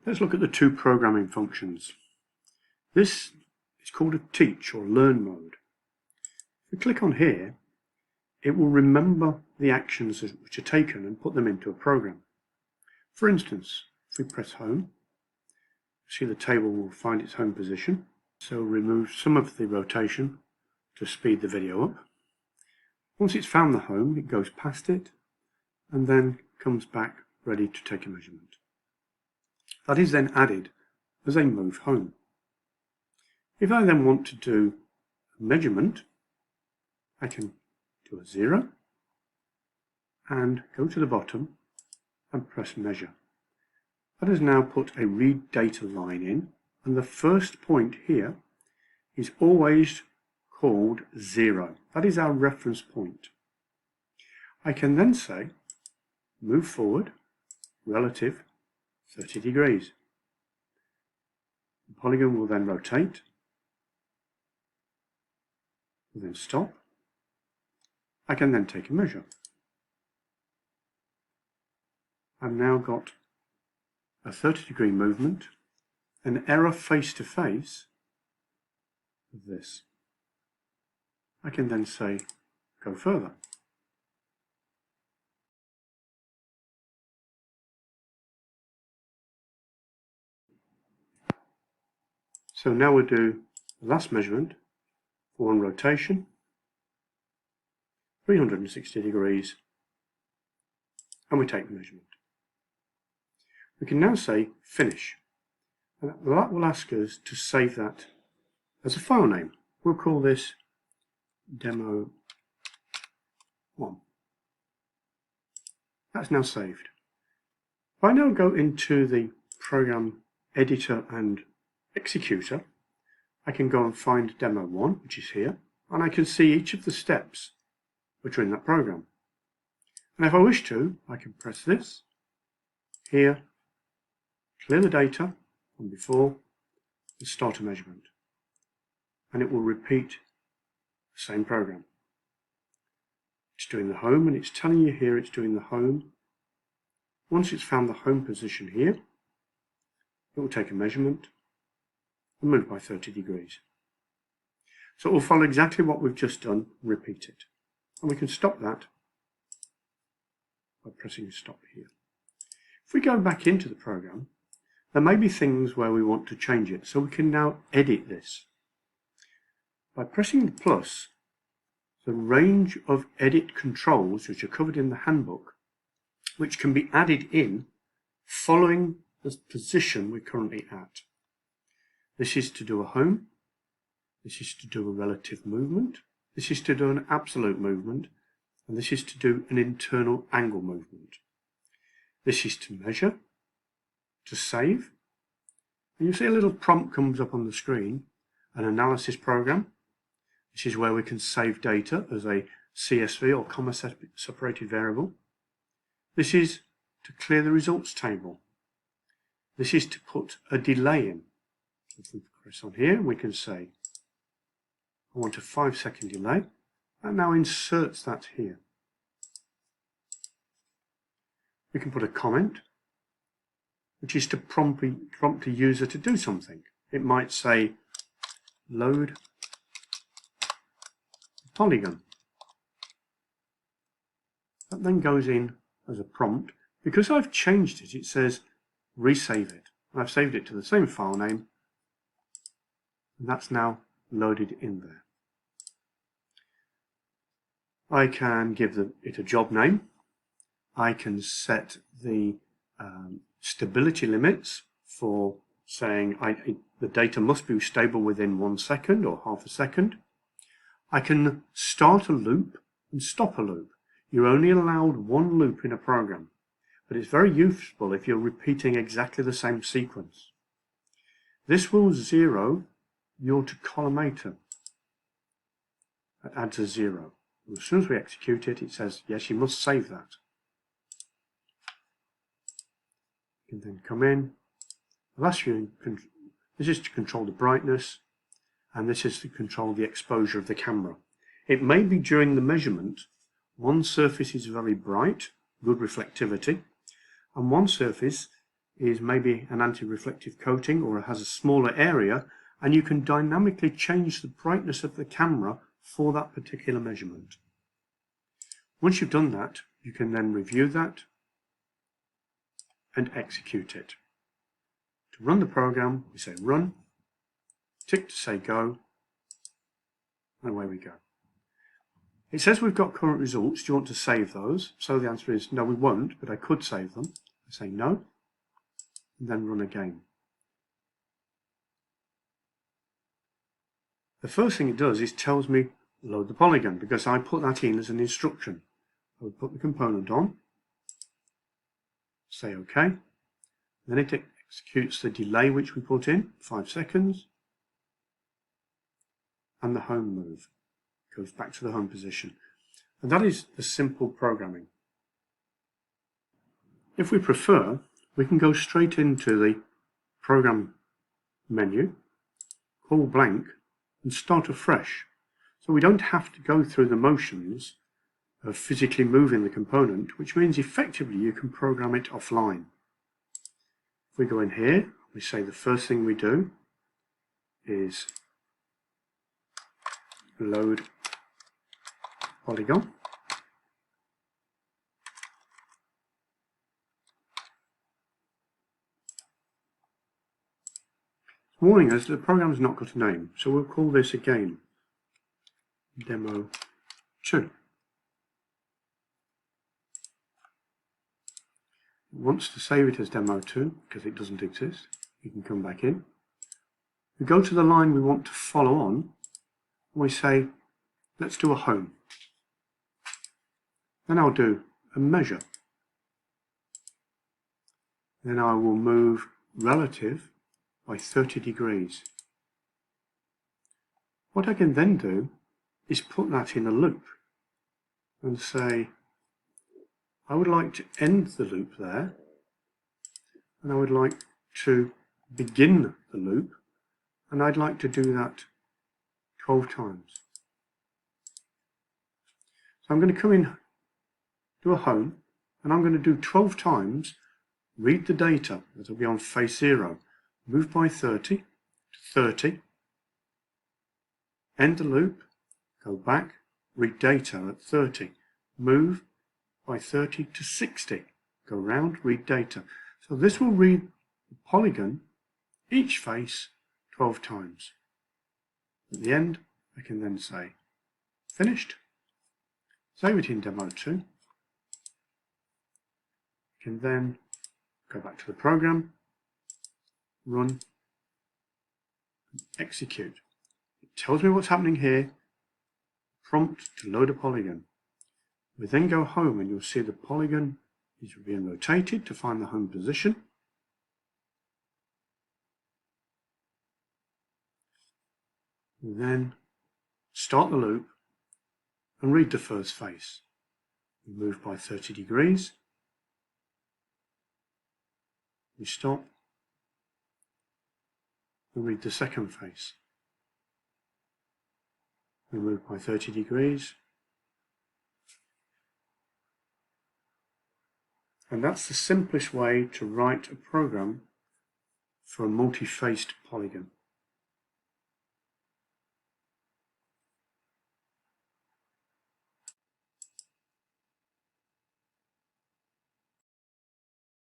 Let's look at the two programming functions. This is called a teach or learn mode. If we click on here, it will remember the actions which are taken and put them into a program. For instance, if we press home, see the table will find its home position. So remove some of the rotation to speed the video up. Once it's found the home, it goes past it and then comes back ready to take a measurement. That is then added as a move home. If I then want to do a measurement, I can do a 0 and go to the bottom and press measure. That has now put a read data line in, and the first point here is always called 0. That is our reference point. I can then say move forward relative 30 degrees. The polygon will then rotate, will then stop. I can then take a measure. I've now got a 30-degree movement, an error face-to-face of this. I can then say go further. So now we'll do the last measurement for one rotation, 360 degrees, and we take the measurement. We can now say finish, and that will ask us to save that as a file name. We'll call this demo 1. That's now saved. If I now go into the program editor and executor, I can go and find demo 1, which is here, and I can see each of the steps which are in that program. And if I wish to, I can press this here, clear the data from before, and start a measurement. And it will repeat the same program. It's doing the home, and it's telling you here it's doing the home. Once it's found the home position here, it will take a measurement and move by 30 degrees. So it will follow exactly what we've just done, repeat it. And we can stop that by pressing stop here. If we go back into the program, there may be things where we want to change it, so we can now edit this. By pressing the plus, the range of edit controls which are covered in the handbook, which can be added in following the position we're currently at. This is to do a home, this is to do a relative movement, this is to do an absolute movement, and this is to do an internal angle movement. This is to measure, to save, and you see a little prompt comes up on the screen, an analysis program. This is where we can save data as a CSV or comma separated variable. This is to clear the results table. This is to put a delay in. If we press on here, we can say I want a 5-second delay. That now inserts that here. We can put a comment, which is to prompt the user to do something. It might say load polygon. That then goes in as a prompt. Because I've changed it, it says resave it. I've saved it to the same file name, and that's now loaded in there. I can give it a job name. I can set the stability limits for saying the data must be stable within 1 second or half a second. I can start a loop and stop a loop. You're only allowed one loop in a program, but it's very useful if you're repeating exactly the same sequence. This will zero your to collimator. That adds a 0. As soon as we execute it, it says, yes, you must save that. You can then come in. This is to control the brightness, and this is to control the exposure of the camera. It may be during the measurement, one surface is very bright, good reflectivity, and one surface is maybe an anti-reflective coating or it has a smaller area, and you can dynamically change the brightness of the camera for that particular measurement. Once you've done that, you can then review that and execute it. To run the program, we say run, tick to say go, and away we go. It says we've got current results. Do you want to save those? So the answer is no, we won't, but I could save them. I say no, and then run again. The first thing it does is tells me load the polygon, because I put that in as an instruction. I would put the component on, say OK, then it executes the delay which we put in, 5 seconds, and the home move goes back to the home position. And that is the simple programming. If we prefer, we can go straight into the program menu, call blank, and start afresh. So we don't have to go through the motions of physically moving the component, which means effectively you can program it offline. If we go in here, we say the first thing we do is load polygon. It's warning us that the program's not got a name, so we'll call this again demo 2. It wants to save it as demo 2 because it doesn't exist. You can come back in. We go to the line we want to follow on, and we say let's do a home. Then I'll do a measure. Then I will move relative by 30 degrees. What I can then do is put that in a loop and say I would like to end the loop there, and I would like to begin the loop, and I'd like to do that 12 times. So I'm going to come in, do a home, and I'm going to do 12 times, read the data, that will be on face 0, move by 30 to 30, end the loop, go back, read data at 30, move by 30 to 60, go round, read data. So this will read the polygon, each face, 12 times. At the end, I can then say finished, save it in demo 2. I can then go back to the program, run, and execute. It tells me what's happening here, prompt to load a polygon. We then go home and you'll see the polygon is being rotated to find the home position. We then start the loop and read the first face. We move by 30 degrees. We stop and read the second face. We move by 30 degrees. And that's the simplest way to write a program for a multi-faced polygon.